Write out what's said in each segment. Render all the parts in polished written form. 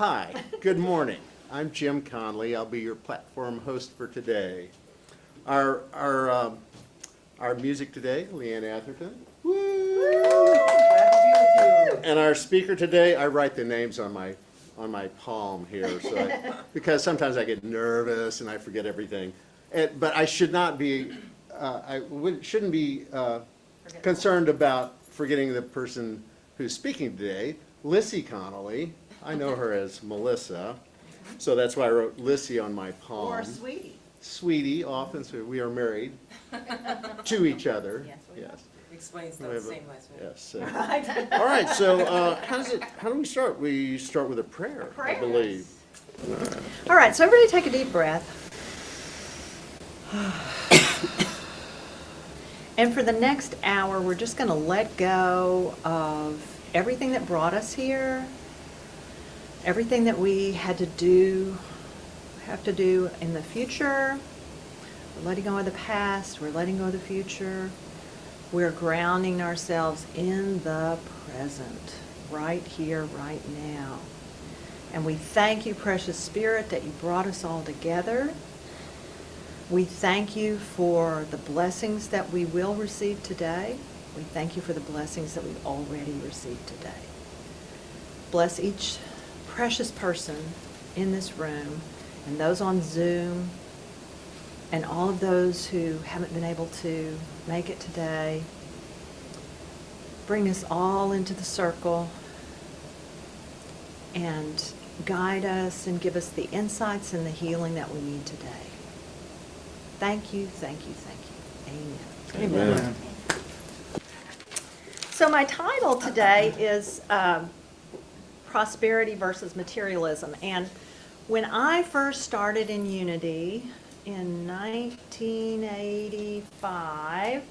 Hi, good morning. I'm Jim Connelly. I'll be your platform host for today. Our music today, Leanne Atherton. Woo! And our speaker today, I write the names on my palm here, because sometimes I get nervous and I forget everything. But I should not be, shouldn't be concerned about forgetting the person who's speaking today, Lissie Connelly. I know her as Melissa, so that's why I wrote Lissie on my palm. Or Sweetie. Sweetie, often, so we are married to each other. Yes. Explains the same last name. Yes. All right. So, how do we start? We start with a prayer, I believe. All right. So everybody, take a deep breath. And for the next hour, we're just going to let go of everything that brought us here, everything that we have to do in the future. We're letting go of the past. We're letting go of the future. We're grounding ourselves in the present, right here, right now. And we thank you, precious Spirit, that you brought us all together. We thank you for the blessings that we will receive today. We thank you for the blessings that we've already received today. Bless each precious person in this room and those on Zoom and all of those who haven't been able to make it today. Bring us all into the circle and guide us and give us the insights and the healing that we need today. Thank you, thank you, thank you. Amen. Amen. So my title today is Prosperity versus Materialism. And when I first started in Unity in 1985,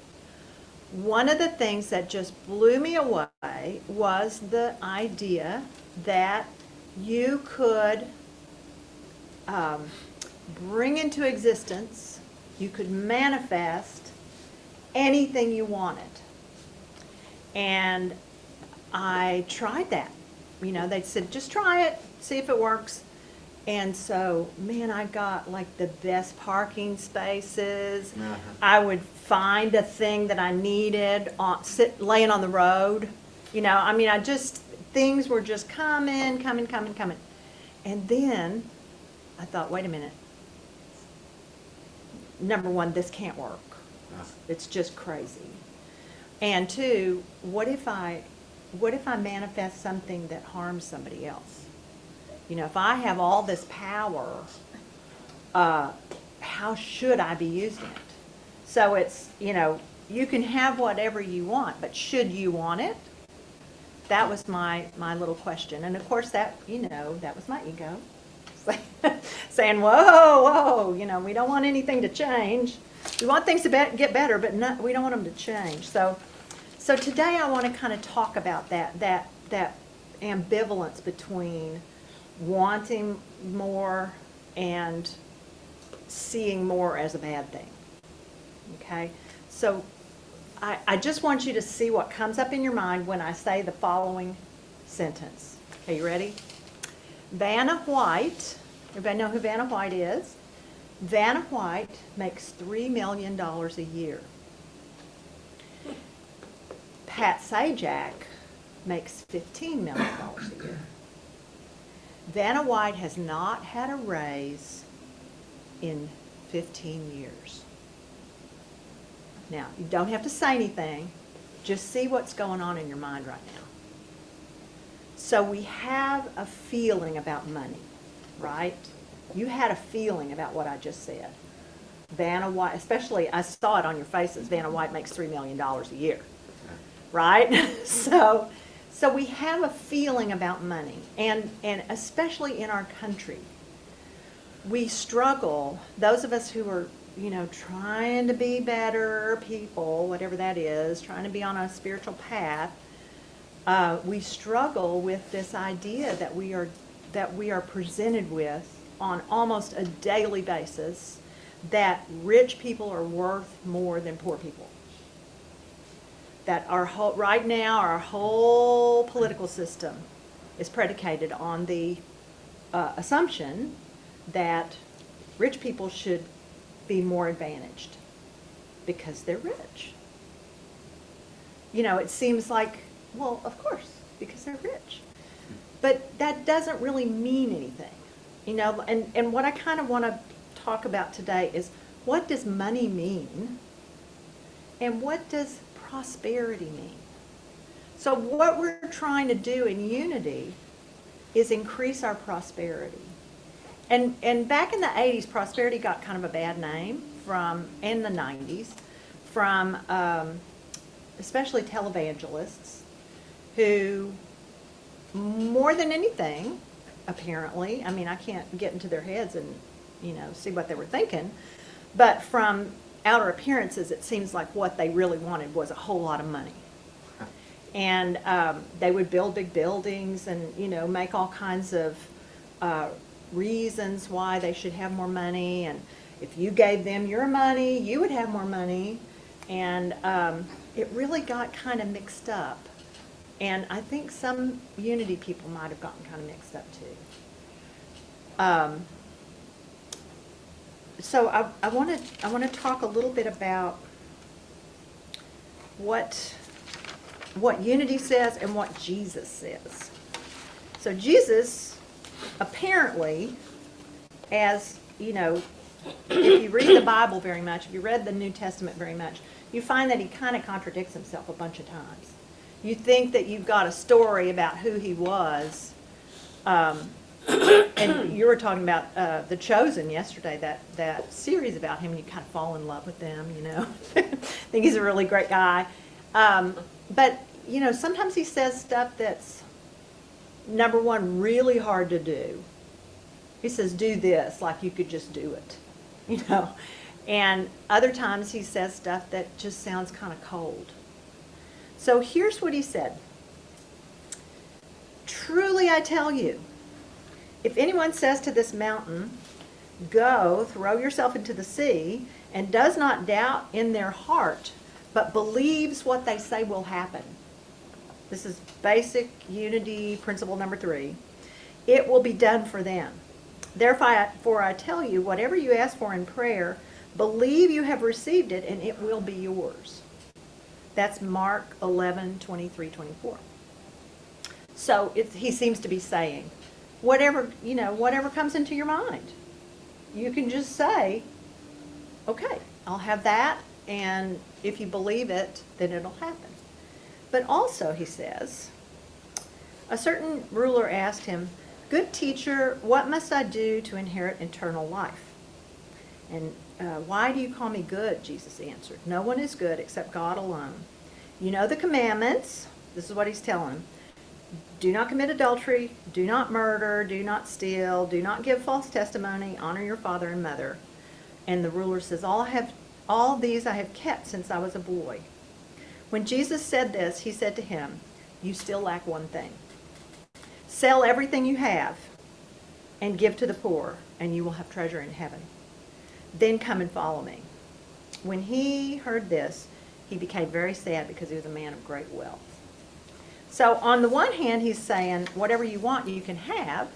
one of the things that just blew me away was the idea that you could bring into existence, you could manifest anything you wanted. And I tried that. You know, they said, just try it, see if it works. And so, man, I got like the best parking spaces. Uh-huh. I would find a thing that I needed laying on the road. You know, I mean, things were just coming. And then I thought, wait a minute. Number one, this can't work. Uh-huh. It's just crazy. And two, what if I manifest something that harms somebody else? You know, if I have all this power, how should I be using it? So it's, you know, you can have whatever you want, but should you want it? That was my little question. And of course that, you know, that was my ego. Saying, whoa, you know, we don't want anything to change. We want things to get better, but we don't want them to change. So today I want to kind of talk about that ambivalence between wanting more and seeing more as a bad thing. Okay? So I just want you to see what comes up in your mind when I say the following sentence. Okay, you ready? Vanna White, everybody know who Vanna White is? Vanna White makes $3 million a year. Pat Sajak makes $15 million a year. Vanna White has not had a raise in 15 years. Now, you don't have to say anything. Just see what's going on in your mind right now. So we have a feeling about money, right? You had a feeling about what I just said. Vanna White, especially, I saw it on your faces, Vanna White makes $3 million a year, right? So we have a feeling about money, and especially in our country, we struggle, those of us who are, you know, trying to be better people, whatever that is, trying to be on a spiritual path, we struggle with this idea that we are presented with on almost a daily basis, that rich people are worth more than poor people. That right now our whole political system is predicated on the assumption that rich people should be more advantaged because they're rich. You know, it seems like, well, of course, because they're rich. But that doesn't really mean anything. You know, and what I kind of want to talk about today is, what does money mean? And what does prosperity mean? So what we're trying to do in unity is increase our prosperity. And back in the 80s, prosperity got kind of a bad name in the 90s, from especially televangelists, who, more than anything, apparently, I mean, I can't get into their heads and, you know, see what they were thinking, but from outer appearances, it seems like what they really wanted was a whole lot of money. And they would build big buildings and, you know, make all kinds of reasons why they should have more money. And if you gave them your money, you would have more money. And it really got kind of mixed up. And I think some unity people might have gotten kind of mixed up too. So I want to talk a little bit about what unity says and what Jesus says. So Jesus, apparently, as you know, if you read the Bible very much, if you read the New Testament very much, you find that he kind of contradicts himself a bunch of times. You think that you've got a story about who he was, and you were talking about The Chosen yesterday, that series about him, and you kind of fall in love with them, you know. Think he's a really great guy. But, you know, sometimes he says stuff that's, number one, really hard to do. He says, do this, like you could just do it, you know. And other times he says stuff that just sounds kind of cold. So here's what he said. Truly I tell you, if anyone says to this mountain, go, throw yourself into the sea, and does not doubt in their heart, but believes what they say will happen. This is basic unity principle number 3. It will be done for them. Therefore I tell you, whatever you ask for in prayer, believe you have received it, and it will be yours. That's Mark 11:23-24. So he seems to be saying, whatever comes into your mind, you can just say, okay, I'll have that, and if you believe it, then it'll happen. But also, he says, a certain ruler asked him, good teacher, what must I do to inherit eternal life? And why do you call me good? Jesus answered. No one is good except God alone. You know the commandments. This is what he's telling him. Do not commit adultery, do not murder, do not steal, do not give false testimony, honor your father and mother. And the ruler says, all these I have kept since I was a boy. When Jesus said this, he said to him, you still lack one thing. Sell everything you have and give to the poor, and you will have treasure in heaven. Then come and follow me. When he heard this, he became very sad because he was a man of great wealth. So on the one hand, he's saying, whatever you want, you can have.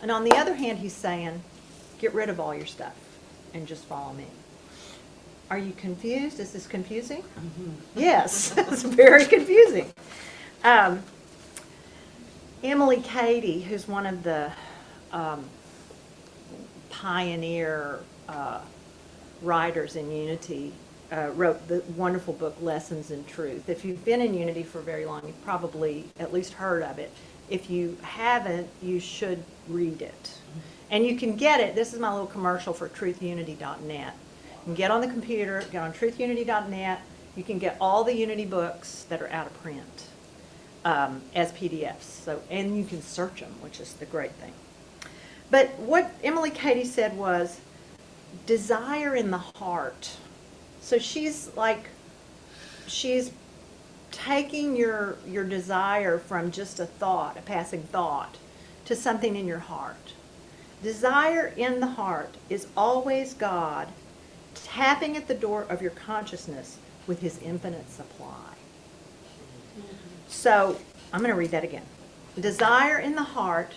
And on the other hand, he's saying, get rid of all your stuff and just follow me. Are you confused? Is this confusing? Mm-hmm. Yes, it's very confusing. Emily Cady, who's one of the pioneer writers in Unity, wrote the wonderful book Lessons in Truth. If you've been in Unity for very long, you've probably at least heard of it. If you haven't, you should read it. And you can get it. This is my little commercial for truthunity.net. You can get on the computer, get on truthunity.net. You can get all the Unity books that are out of print as PDFs. So, and you can search them, which is the great thing. But what Emily Cady said was, desire in the heart. So she's taking your desire from just a thought, a passing thought, to something in your heart. Desire in the heart is always God tapping at the door of your consciousness with his infinite supply. So I'm going to read that again. Desire in the heart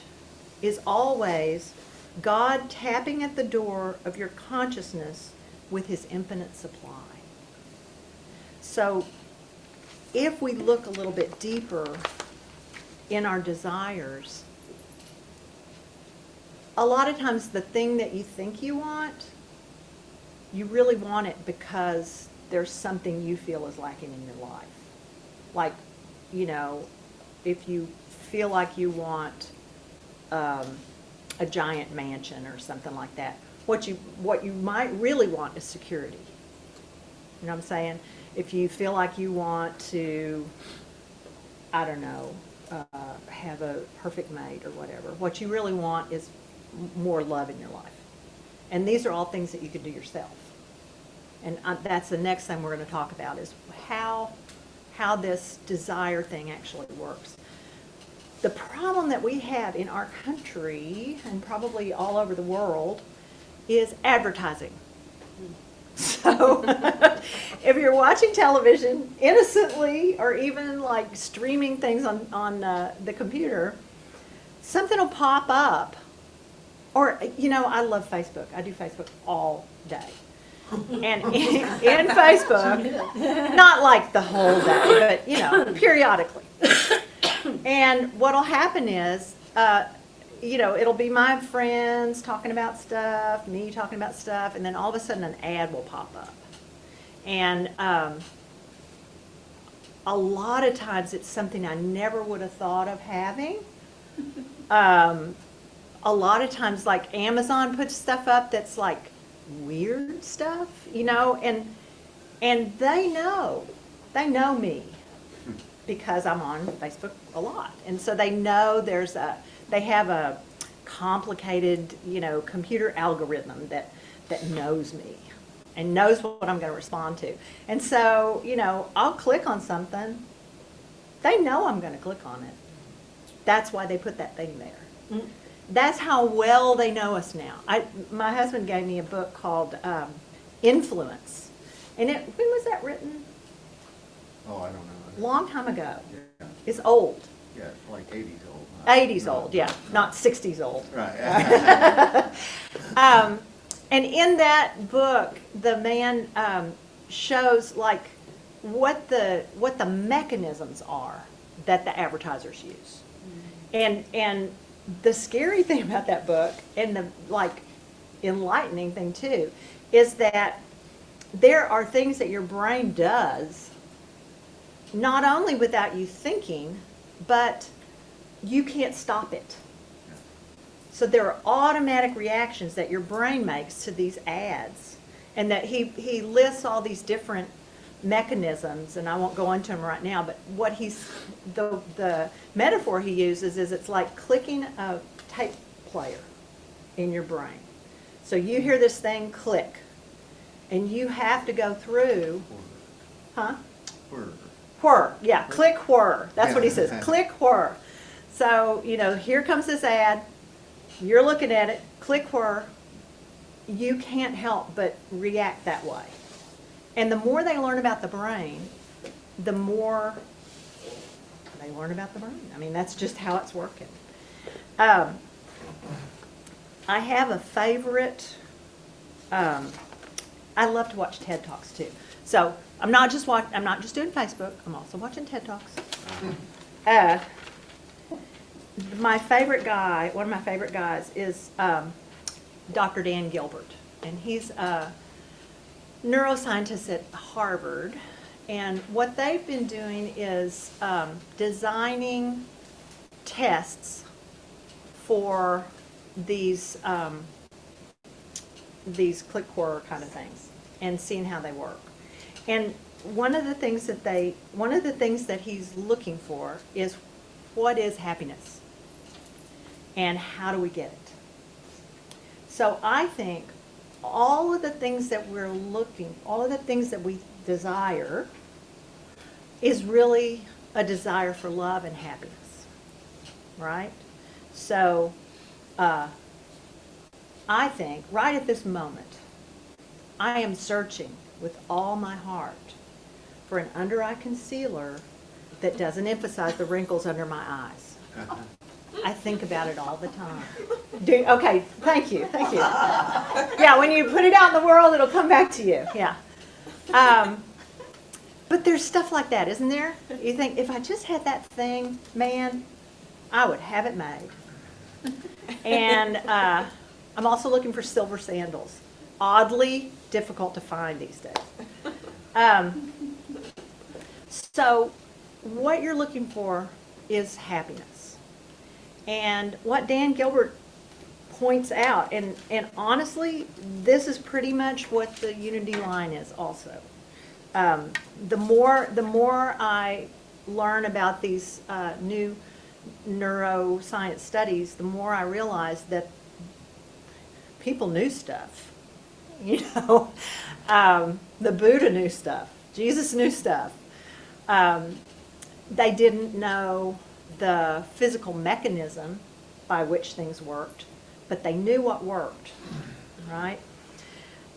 is always God tapping at the door of your consciousness with his infinite supply. So if we look a little bit deeper in our desires, a lot of times the thing that you think you want, you really want it because there's something you feel is lacking in your life. Like, you know, if you feel like you want a giant mansion or something like that, what you might really want is security. You know what I'm saying? If you feel like you want to, I don't know, have a perfect mate or whatever, what you really want is more love in your life. And these are all things that you can do yourself. And that's the next thing we're going to talk about, is how this desire thing actually works. The problem that we have in our country, and probably all over the world, is advertising. So if you're watching television innocently, or even like streaming things on the computer, something will pop up. Or, you know, I love Facebook. I do Facebook all day. And in Facebook, not like the whole day, but, you know, periodically. And what'll happen is, you know, it'll be my friends talking about stuff, me talking about stuff, and then all of a sudden an ad will pop up. And a lot of times it's something I never would have thought of having. A lot of times, like, Amazon puts stuff up that's like weird stuff, you know, and they know me because I'm on Facebook a lot. And so they know they have a complicated, you know, computer algorithm that knows me and knows what I'm going to respond to. And so, you know, I'll click on something. They know I'm going to click on it. That's why they put that thing there. Mm-hmm. That's how well they know us now. My husband gave me a book called Influence. And when was that written? Oh, I don't know. Long time ago. Yeah. It's old. Yeah, like 80s old. 80s old, yeah. Not 60s old. Right. And in that book, the man shows like what the mechanisms are that the advertisers use. And the scary thing about that book, and the like enlightening thing too, is that there are things that your brain does not only without you thinking, but you can't stop it. So there are automatic reactions that your brain makes to these ads, and that he lists all these different mechanisms, and I won't go into them right now, but what the metaphor he uses is it's like clicking a tape player in your brain. So you hear this thing click, and you have to go through, whir, yeah, click whir. That's what he says, click whir. So, you know, here comes this ad, you're looking at it, click whir, you can't help but react that way. And the more they learn about the brain, the more they learn about the brain. I mean, that's just how it's working. I have a favorite, I love to watch TED Talks too. So I'm not just doing Facebook, I'm also watching TED Talks. My favorite guy, one of my favorite guys is Dr. Dan Gilbert. And he's neuroscientists at Harvard, and what they've been doing is designing tests for these click horror kind of things and seeing how they work. And one of the things that he's looking for is, what is happiness and how do we get it? So I think all of the things that we're all of the things that we desire is really a desire for love and happiness, right? So I think right at this moment, I am searching with all my heart for an under-eye concealer that doesn't emphasize the wrinkles under my eyes. I think about it all the time. Okay, thank you. Yeah, when you put it out in the world, it'll come back to you, yeah. But there's stuff like that, isn't there? You think, if I just had that thing, man, I would have it made. And I'm also looking for silver sandals. Oddly difficult to find these days. So what you're looking for is happiness. And what Dan Gilbert points out, and honestly, this is pretty much what the unity line is also. The more I learn about these new neuroscience studies, the more I realize that people knew stuff. You know, the Buddha knew stuff. Jesus knew stuff. They didn't know the physical mechanism by which things worked, but they knew what worked, right?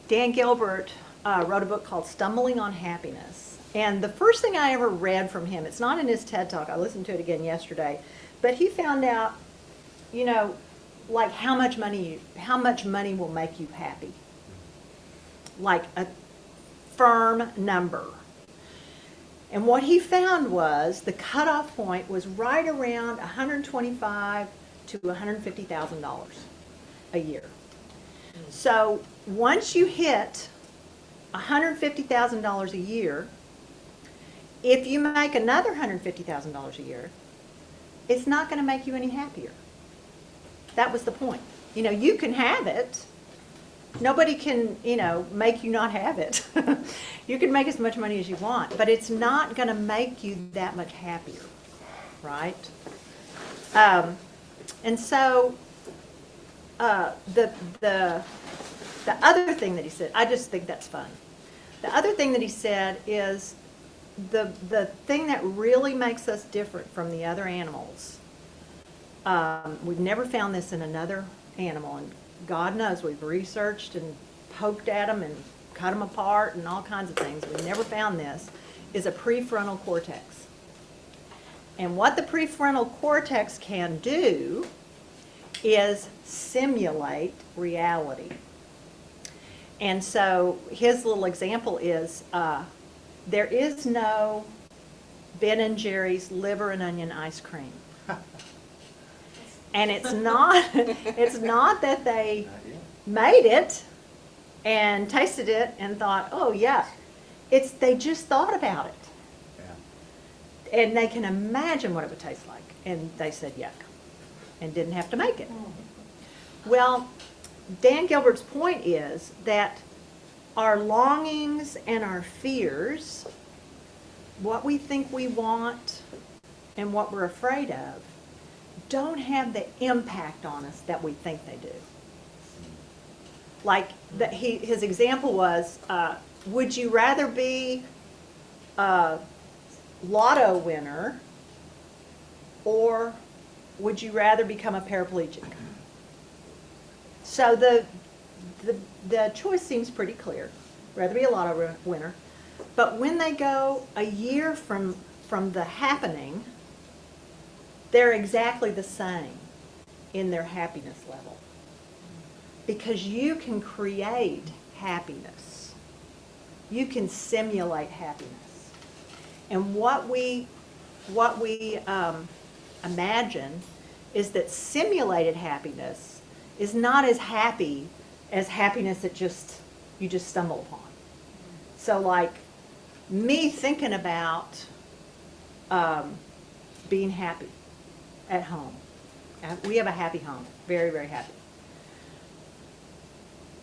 Dan Gilbert wrote a book called Stumbling on Happiness. And the first thing I ever read from him, it's not in his TED Talk, I listened to it again yesterday, but he found out, you know, like how much money will make you happy. Like a firm number. And what he found was the cutoff point was right around $125,000 to $150,000 a year. So once you hit $150,000 a year, if you make another $150,000 a year, it's not going to make you any happier. That was the point. You know, you can have it. Nobody can, you know, make you not have it. You can make as much money as you want, but it's not going to make you that much happier, right? And so the other thing that he said, I just think that's fun. The other thing that he said is the thing that really makes us different from the other animals. We've never found this in another animal, and God knows we've researched and poked at them and cut them apart and all kinds of things. We've never found this, is a prefrontal cortex. And what the prefrontal cortex can do is simulate reality. And so his little example is, there is no Ben & Jerry's liver and onion ice cream. And it's not that they made it and tasted it and thought, oh yeah, it's they just thought about it. Yeah. And they can imagine what it would taste like. And they said yuck and didn't have to make it. Well, Dan Gilbert's point is that our longings and our fears, what we think we want and what we're afraid of, don't have the impact on us that we think they do. Like his example was, would you rather be a lotto winner or would you rather become a paraplegic? So the choice seems pretty clear. Rather be a lotto winner. But when they go a year from the happening, they're exactly the same in their happiness level. Because you can create happiness. You can simulate happiness. And what we imagine is that simulated happiness is not as happy as happiness that you just stumble upon. So like me thinking about being happy at home. We have a happy home, very, very happy.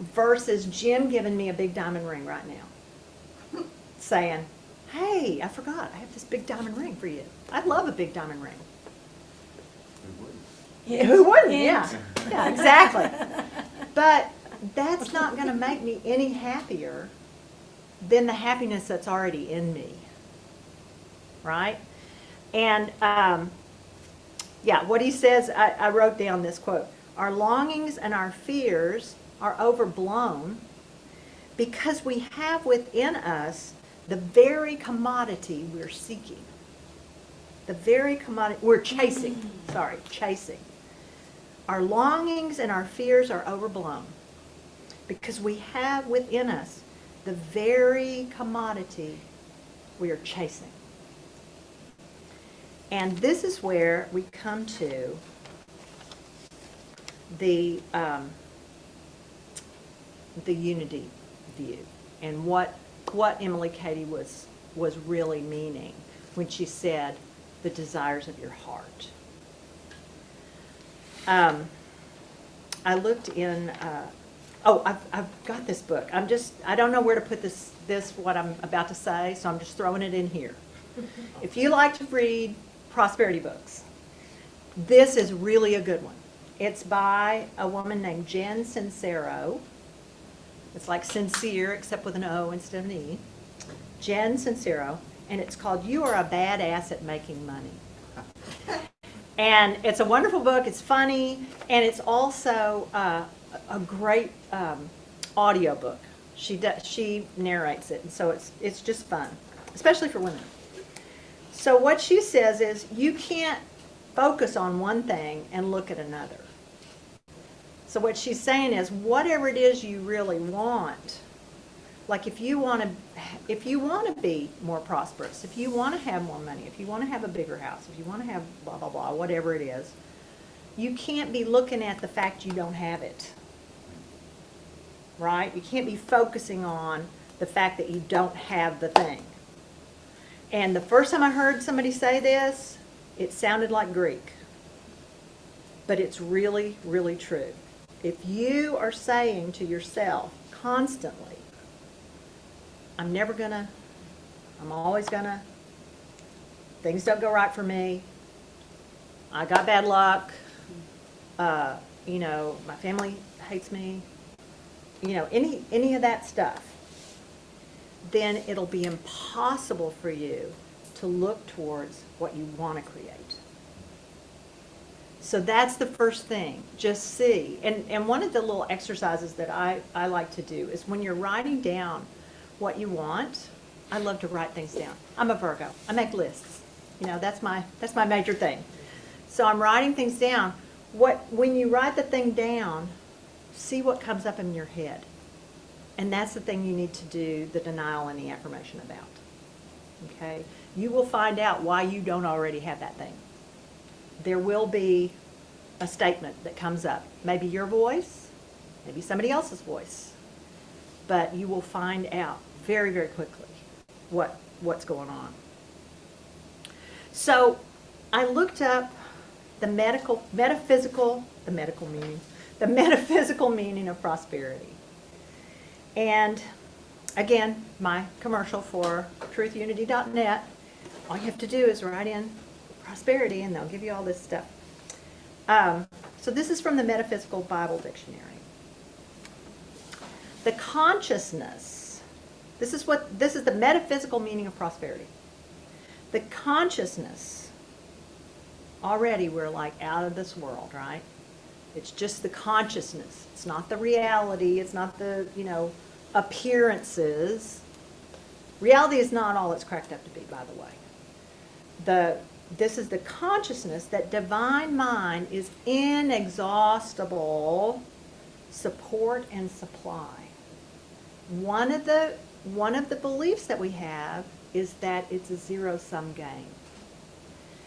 Versus Jim giving me a big diamond ring right now. Saying, hey, I forgot, I have this big diamond ring for you. I'd love a big diamond ring. Yeah, who wouldn't? Yeah, yeah, exactly. But that's not going to make me any happier than the happiness that's already in me, right? And yeah, what he says, I wrote down this quote: our longings and our fears are overblown because we have within us the very commodity we're seeking. The very commodity, we're chasing, chasing. Our longings and our fears are overblown because we have within us the very commodity we are chasing. And this is where we come to the unity view and what Emily Cady was really meaning when she said the desires of your heart. I looked in, I've got this book. I don't know where to put this, what I'm about to say, so I'm just throwing it in here. If you like to read prosperity books, this is really a good one. It's by a woman named Jen Sincero. It's like sincere, except with an O instead of an E. Jen Sincero, and it's called You Are a Badass at Making Money. And it's a wonderful book. It's funny, and it's also a great audio book. She narrates it, and so it's just fun, especially for women. So what she says is you can't focus on one thing and look at another. So what she's saying is whatever it is you really want, like if you want to be more prosperous, if you want to have more money, if you want to have a bigger house, if you want to have blah, blah, blah, whatever it is, you can't be looking at the fact you don't have it, right? You can't be focusing on the fact that you don't have the thing. And the first time I heard somebody say this, it sounded like Greek. But it's really, really true. If you are saying to yourself constantly, I'm never gonna, I'm always gonna, things don't go right for me, I got bad luck, you know, my family hates me, you know, any of that stuff, then it'll be impossible for you to look towards what you want to create. So that's the first thing. Just see. And one of the little exercises that I like to do is when you're writing down what you want, I love to write things down. I'm a Virgo. I make lists. You know, that's my major thing. So I'm writing things down. When you write the thing down, see what comes up in your head. And that's the thing you need to do the denial and the affirmation about. Okay? You will find out why you don't already have that thing. There will be a statement that comes up. Maybe your voice, maybe somebody else's voice. But you will find out very, very quickly what's going on. So I looked up the metaphysical meaning of prosperity. And again, my commercial for truthunity.net, all you have to do is write in prosperity and they'll give you all this stuff. So this is from the Metaphysical Bible Dictionary. The consciousness, this is the metaphysical meaning of prosperity. The consciousness, already we're like out of this world, right? It's just the consciousness. It's not the reality. It's not the, you know, appearances. Reality is not all it's cracked up to be, by the way. This is the consciousness that divine mind is inexhaustible support and supply. One of the beliefs that we have is that it's a zero-sum game.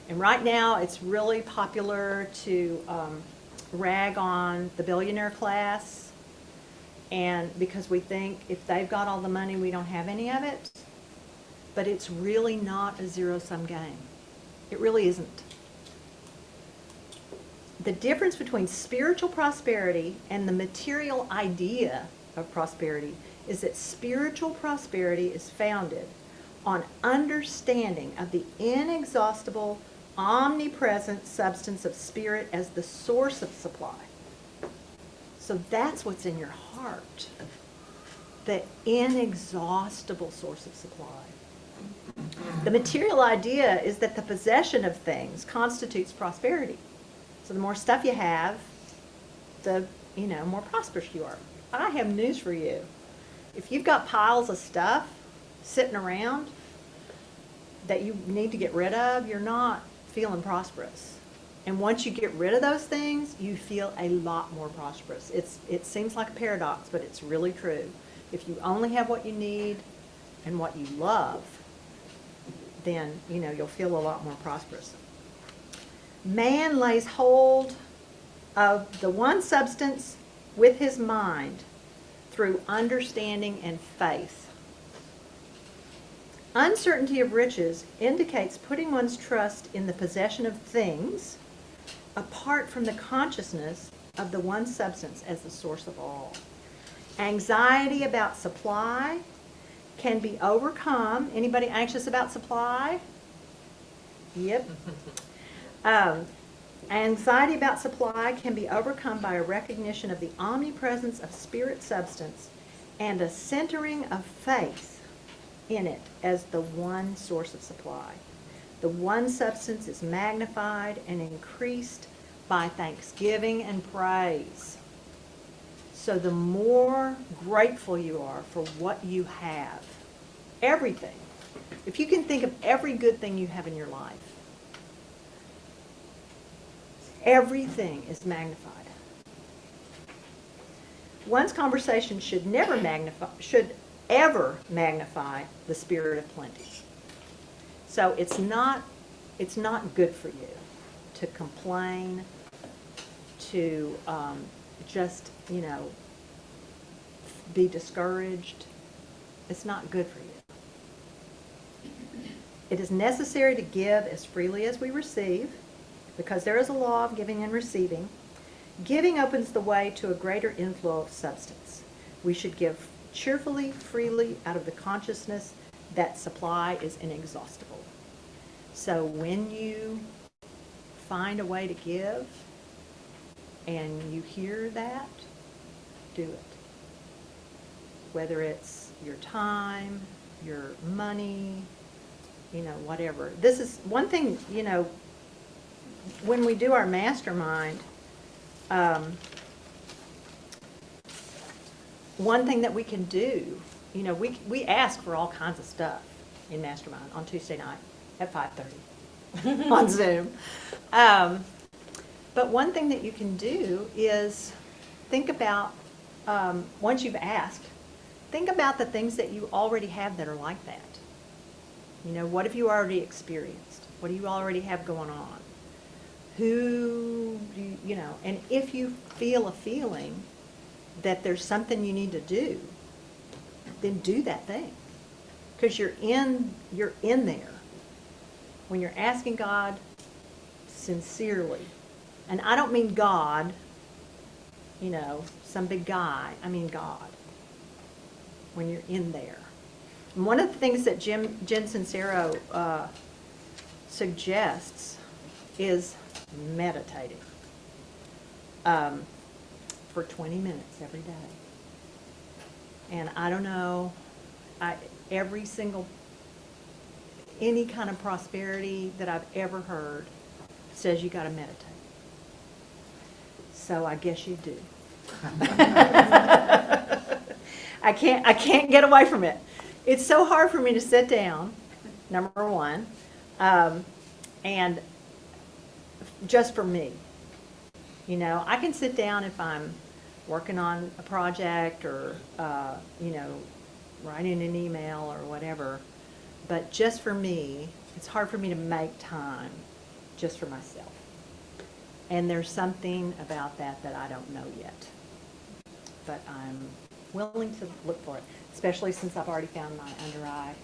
And right now it's really popular to rag on the billionaire class, and because we think if they've got all the money, we don't have any of it. But it's really not a zero-sum game. It really isn't. The difference between spiritual prosperity and the material idea of prosperity is that spiritual prosperity is founded on understanding of the inexhaustible, omnipresent substance of spirit as the source of supply. So that's what's in your heart, the inexhaustible source of supply. The material idea is that the possession of things constitutes prosperity. So the more stuff you have, the more prosperous you are. I have news for you. If you've got piles of stuff sitting around that you need to get rid of, you're not feeling prosperous. And once you get rid of those things, you feel a lot more prosperous. It seems like a paradox, but it's really true. If you only have what you need and what you love, then, you'll feel a lot more prosperous. Man lays hold of the one substance with his mind through understanding and faith. Uncertainty of riches indicates putting one's trust in the possession of things apart from the consciousness of the one substance as the source of all. Anxiety about supply can be overcome. Anybody anxious about supply? Yep. Anxiety about supply can be overcome by a recognition of the omnipresence of spirit substance and a centering of faith in it as the one source of supply. The one substance is magnified and increased by thanksgiving and praise. So the more grateful you are for what you have, everything, if you can think of every good thing you have in your life, everything is magnified. One's conversation should ever magnify the spirit of plenty. So it's not good for you to complain, to just, be discouraged. It's not good for you. It is necessary to give as freely as we receive, because there is a law of giving and receiving. Giving opens the way to a greater inflow of substance. We should give cheerfully, freely, out of the consciousness that supply is inexhaustible. So when you find a way to give and you hear that, do it. Whether it's your time, your money, whatever. This is one thing, when we do our mastermind, one thing that we can do, we ask for all kinds of stuff in mastermind on Tuesday night at 5:30 on Zoom. But one thing that you can do is think about, once you've asked, think about the things that you already have that are like that. What have you already experienced? What do you already have going on? Who do you know? And if you feel a feeling that there's something you need to do, then do that thing. Because you're in there. When you're asking God sincerely, and I don't mean God, some big guy, I mean God. When you're in there. And one of the things that Jen Sincero suggests is meditating for 20 minutes every day. And I don't know, any kind of prosperity that I've ever heard says you got to meditate. So I guess you do. I can't get away from it. It's so hard for me to sit down, number one, and just for me. I can sit down if I'm working on a project or, writing an email or whatever. But just for me, it's hard for me to make time just for myself. And there's something about that I don't know yet. But I'm willing to look for it, especially since I've already found my under eye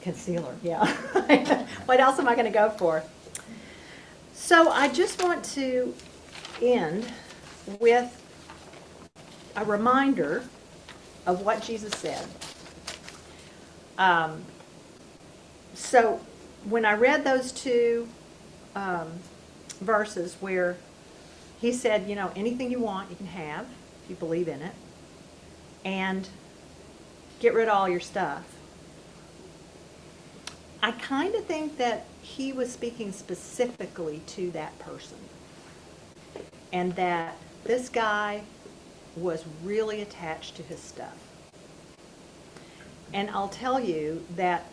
concealer. Yeah. What else am I going to go for? So I just want to end with a reminder of what Jesus said. So when I read those two verses where he said, anything you want, you can have if you believe in it, and get rid of all your stuff. I kind of think that he was speaking specifically to that person, and that this guy was really attached to his stuff. And I'll tell you that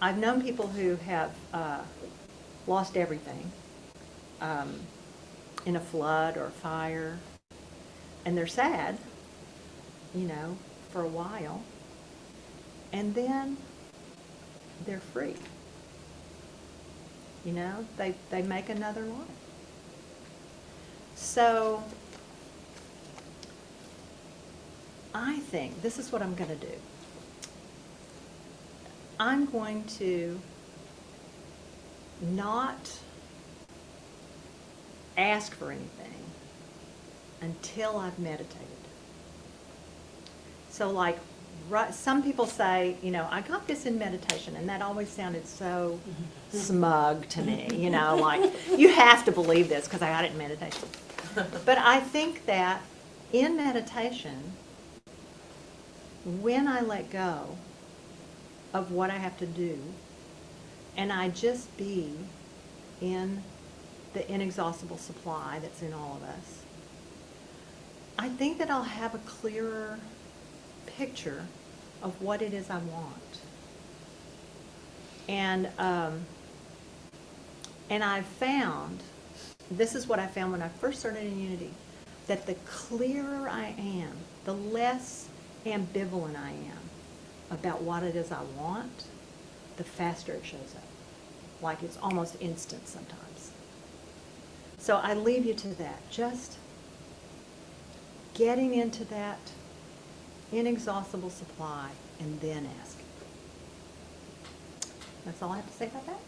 I've known people who have lost everything, in a flood or fire, and they're sad, for a while, and then they're free. They make another life. So I think this is what I'm going to do. I'm going to not ask for anything until I've meditated. So like, some people say, I got this in meditation, and that always sounded so smug to me, like, you have to believe this because I got it in meditation. But I think that in meditation, when I let go of what I have to do, and I just be in the inexhaustible supply that's in all of us, I think that I'll have a clearer picture of what it is I want. And I've found, this is what I found when I first started in Unity, that the clearer I am, the less ambivalent I am about what it is I want, the faster it shows up. Like it's almost instant sometimes. So I leave you to that. Just getting into that inexhaustible supply and then asking. That's all I have to say about that.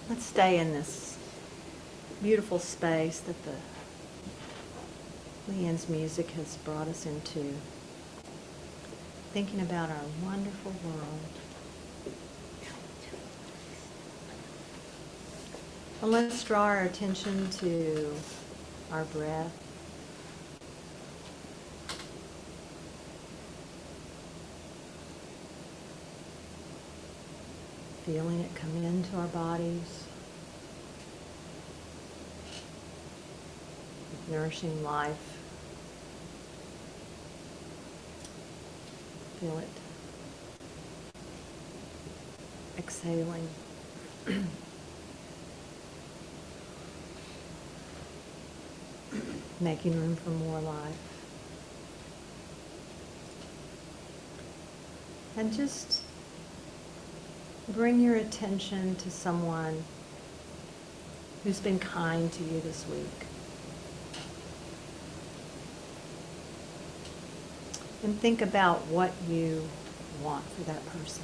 Let's stay in this beautiful space that the Leanne's music has brought us into, thinking about our wonderful world. And let's draw our attention to our breath. Feeling it come into our bodies. With nourishing life. Feel it exhaling. Making room for more life. And just bring your attention to someone who's been kind to you this week. And think about what you want for that person.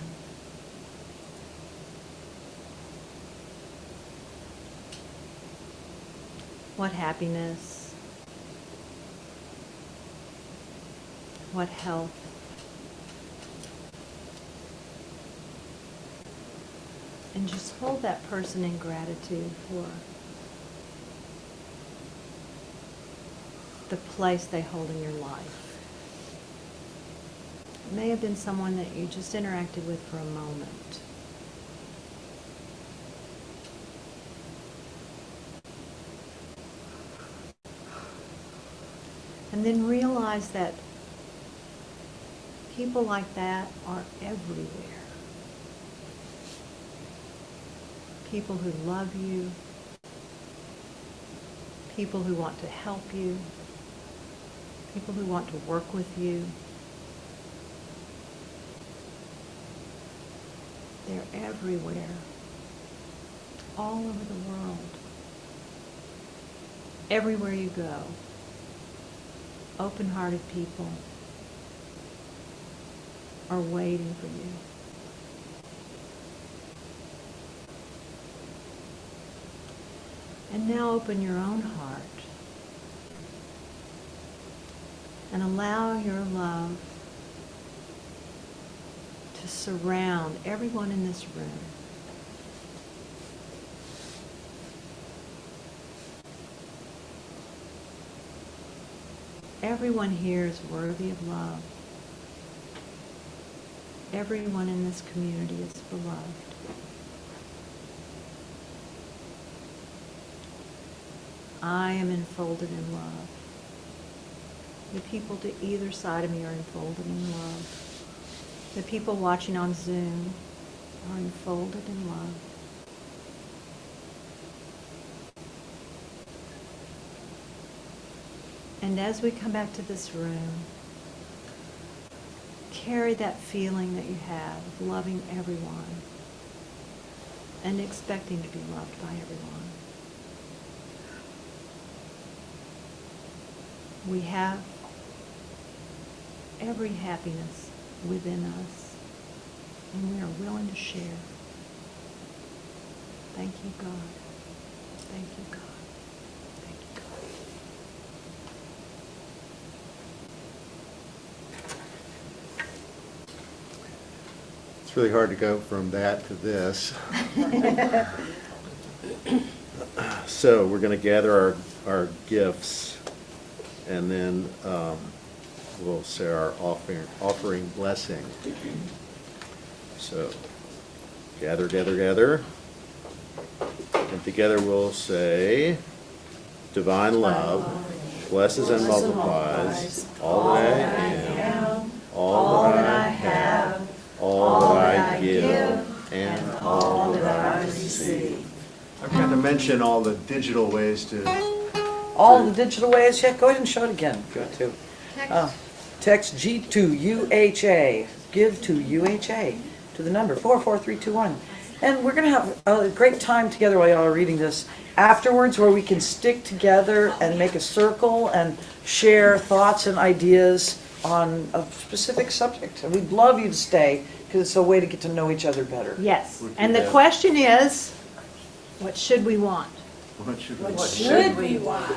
What happiness, what health, and just hold that person in gratitude for the place they hold in your life. It may have been someone that you just interacted with for a moment. And then realize that people like that are everywhere. People who love you, people who want to help you, people who want to work with you. They're everywhere, all over the world. Everywhere you go, open-hearted people are waiting for you. And now open your own heart and allow your love to surround everyone in this room. Everyone here is worthy of love. Everyone in this community is beloved. I am enfolded in love. The people to either side of me are enfolded in love. The people watching on Zoom are enfolded in love. And as we come back to this room, carry that feeling that you have of loving everyone and expecting to be loved by everyone. We have every happiness within us, and we are willing to share. Thank you, God. Thank you, God. Thank you, God. It's really hard to go from that to this. So we're going to gather our gifts, and then we'll say our offering blessing. So gather, gather, gather. And together we'll say, divine love blesses and multiplies all that I am, all that I have, all that I give, and all that I receive. I'm going to mention all the digital ways to... All the digital ways? Yeah, go ahead and show it again. Go to. Text. Text G to UHA. Give to UHA to the number 44321. And we're going to have a great time together while y'all are reading this afterwards, where we can stick together and make a circle and share thoughts and ideas on a specific subject. And we'd love you to stay, because it's a way to get to know each other better. Yes. Would And you the have- question is, what should we want? What should we What should we want?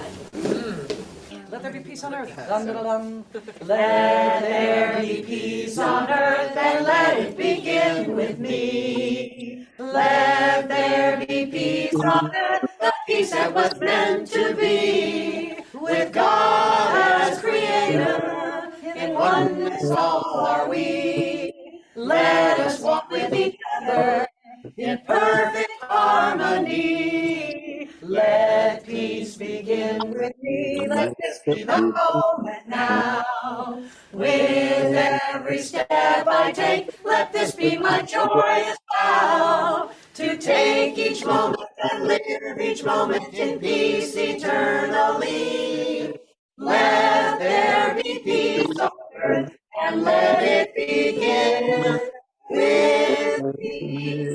Let there be peace on earth. Dun, dun, dun, dun. Let there be peace on earth, and let it begin with me. Let there be peace on earth, the peace that was meant to be. With God as creator, in oneness all are we. Let us walk with each other in perfect harmony. Let peace begin with me. Let this be the moment now. With every step I take, let this be my joyous vow. To take each moment and live each moment in peace eternally. Let there be peace on earth, and let it begin with me.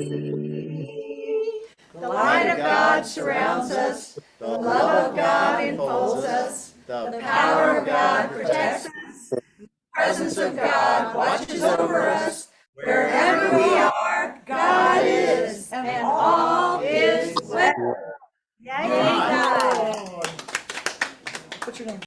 The light of God surrounds us, the love of God enfolds us, the power of God protects us, the presence of God watches over us. Wherever we are, God is, and all is well. Yay, God. What's your name?